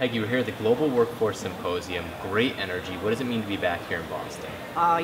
Peggy, we're here at the Global Workforce Symposium. Great energy. What does it mean to be back here in Boston?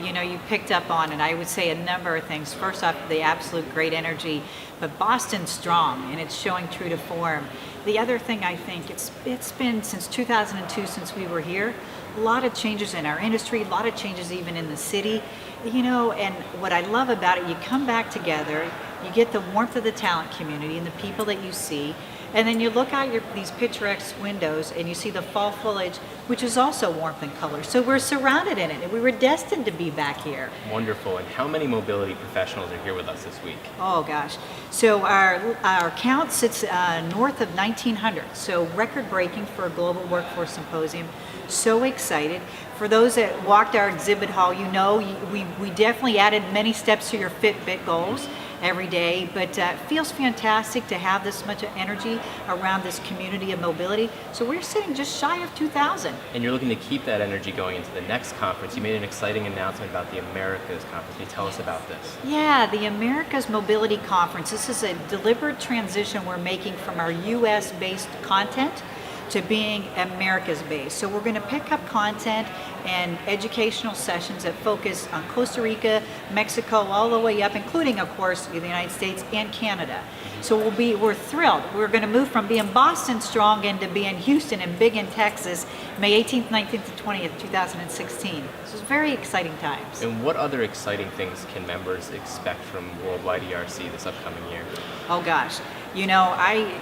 You picked up on it. I would say a number of things. First off, the absolute great energy, but Boston's strong and it's showing true to form. The other thing I think, it's been since 2002 since we were here, a lot of changes in our industry, a lot of changes even in the city. And what I love about it, you come back together, you get the warmth of the talent community and the people that you see, and then you look out these picturesque windows and you see the fall foliage, which is also warmth and color. So we're surrounded in it, and we were destined to be back here. Wonderful. And how many mobility professionals are here with us this week? Oh gosh. So our count sits north of 1,900. So record-breaking for a Global Workforce Symposium. So excited. For those that walked our exhibit hall, we definitely added many steps to your Fitbit goals every day, but it feels fantastic to have this much energy around this community of mobility. So we're sitting just shy of 2,000. And you're looking to keep that energy going into the next conference. You made an exciting announcement about the Americas Conference. Can you tell us about this? Yeah, the Americas Mobility Conference. This is a deliberate transition we're making from our US-based content to being America's based. So we're going to pick up content and educational sessions that focus on Costa Rica, Mexico, all the way up, including, of course, the United States and Canada. So we're thrilled. We're going to move from being Boston strong into being Houston and big in Texas, May 18th, 19th, and 20th, 2016. This is very exciting times. And what other exciting things can members expect from Worldwide ERC this upcoming year? Oh gosh, I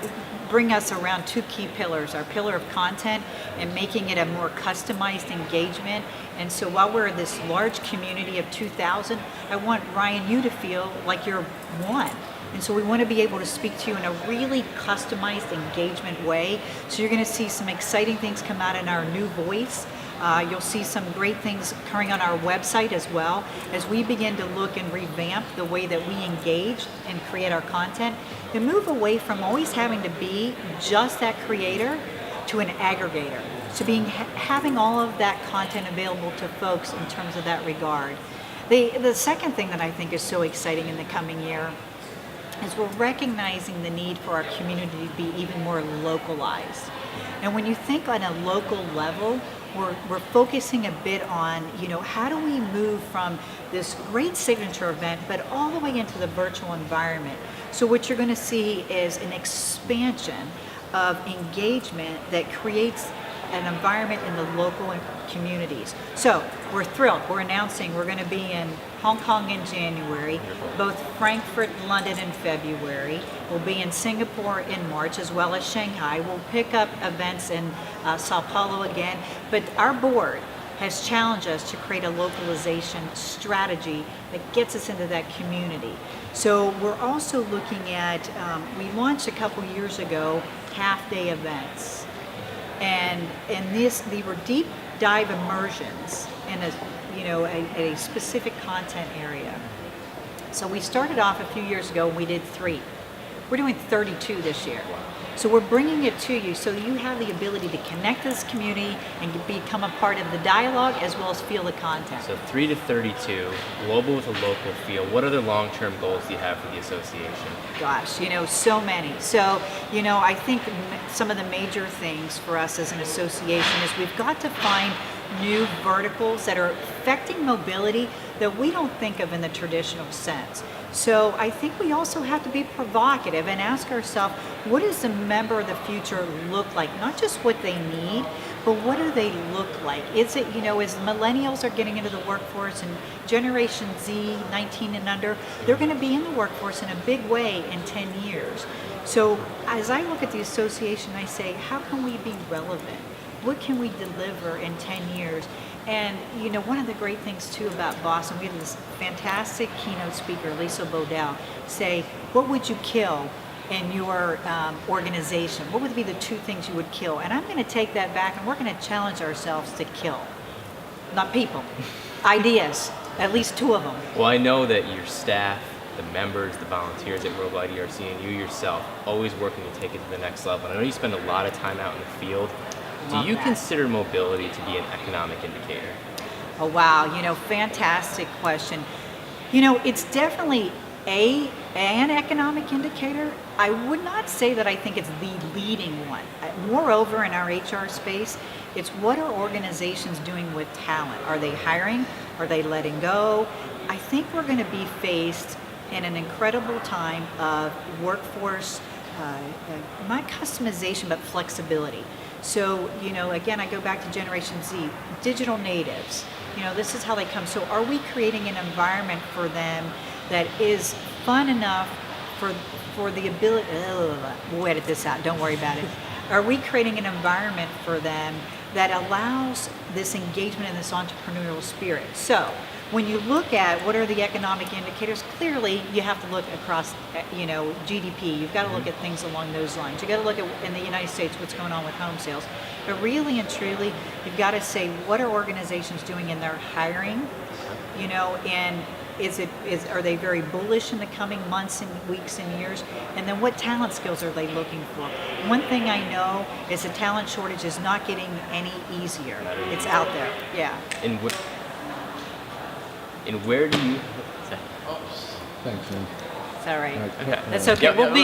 bring us around two key pillars, our pillar of content and making it a more customized engagement. And so while we're this large community of 2,000, I want, Ryan, you to feel like you're one. And so we want to be able to speak to you in a really customized engagement way. So you're going to see some exciting things come out in our new voice. You'll see some great things occurring on our website as well as we begin to look and revamp the way that we engage and create our content and move away from always having to be just that creator to an aggregator. So having all of that content available to folks in terms of that regard. The second thing that I think is so exciting in the coming year is we're recognizing the need for our community to be even more localized. And when you think on a local level, we're focusing a bit on, how do we move from this great signature event, but all the way into the virtual environment. So what you're going to see is an expansion of engagement that creates an environment in the local communities. So we're thrilled. We're announcing we're going to be in Hong Kong in January, both Frankfurt, London in February. We'll be in Singapore in March, as well as Shanghai. We'll pick up events in Sao Paulo again. But our board has challenged us to create a localization strategy that gets us into that community. So we're also looking at, we launched a couple years ago, half-day events. And these were deep dive immersions in a specific content area. So we started off a few years ago and we did 3. We're doing 32 this year. So we're bringing it to you so you have the ability to connect to this community and become a part of the dialogue as well as feel the content. So 3 to 32, global with a local feel. What other long-term goals do you have for the association? Gosh, so many. So, I think some of the major things for us as an association is we've got to find new verticals that are affecting mobility that we don't think of in the traditional sense. So I think we also have to be provocative and ask ourselves, what does the member of the future look like? Not just what they need, but what do they look like? Is it, as millennials are getting into the workforce and Generation Z, 19 and under, they're going to be in the workforce in a big way in 10 years. So as I look at the association, I say, how can we be relevant? What can we deliver in 10 years? And, one of the great things, too, about Boston, we had this fantastic keynote speaker, Lisa Bodell, say, what would you kill in your organization? What would be the 2 things you would kill? And I'm going to take that back, and we're going to challenge ourselves to kill. Not people. Ideas. At least 2 of them. Well, I know that your staff, the members, the volunteers at Worldwide ERC, and you yourself, always working to take it to the next level. And I know you spend a lot of time out in the field. Do you consider mobility to be an economic indicator? Oh, wow. Fantastic question. It's definitely an economic indicator. I would not say that I think it's the leading one. Moreover, in our HR space, it's what are organizations doing with talent? Are they hiring? Are they letting go? I think we're going to be faced in an incredible time of workforce, not customization, but flexibility. So, again, I go back to Generation Z, digital natives. This is how they come. So are we creating an environment for them that is fun enough for the ability, we'll edit this out, don't worry about it. Are we creating an environment for them that allows this engagement and this entrepreneurial spirit? So when you look at what are the economic indicators, clearly you have to look across, GDP. You've got to look at things along those lines. You've got to look at, in the United States, what's going on with home sales. But really and truly, you've got to say, what are organizations doing in their hiring? And are they very bullish in the coming months and weeks and years? And then what talent skills are they looking for? One thing I know is the talent shortage is not getting any easier. It's out there, yeah. And where do you? Thanks, man. It's all right. Okay. That's okay. Yep, We'll be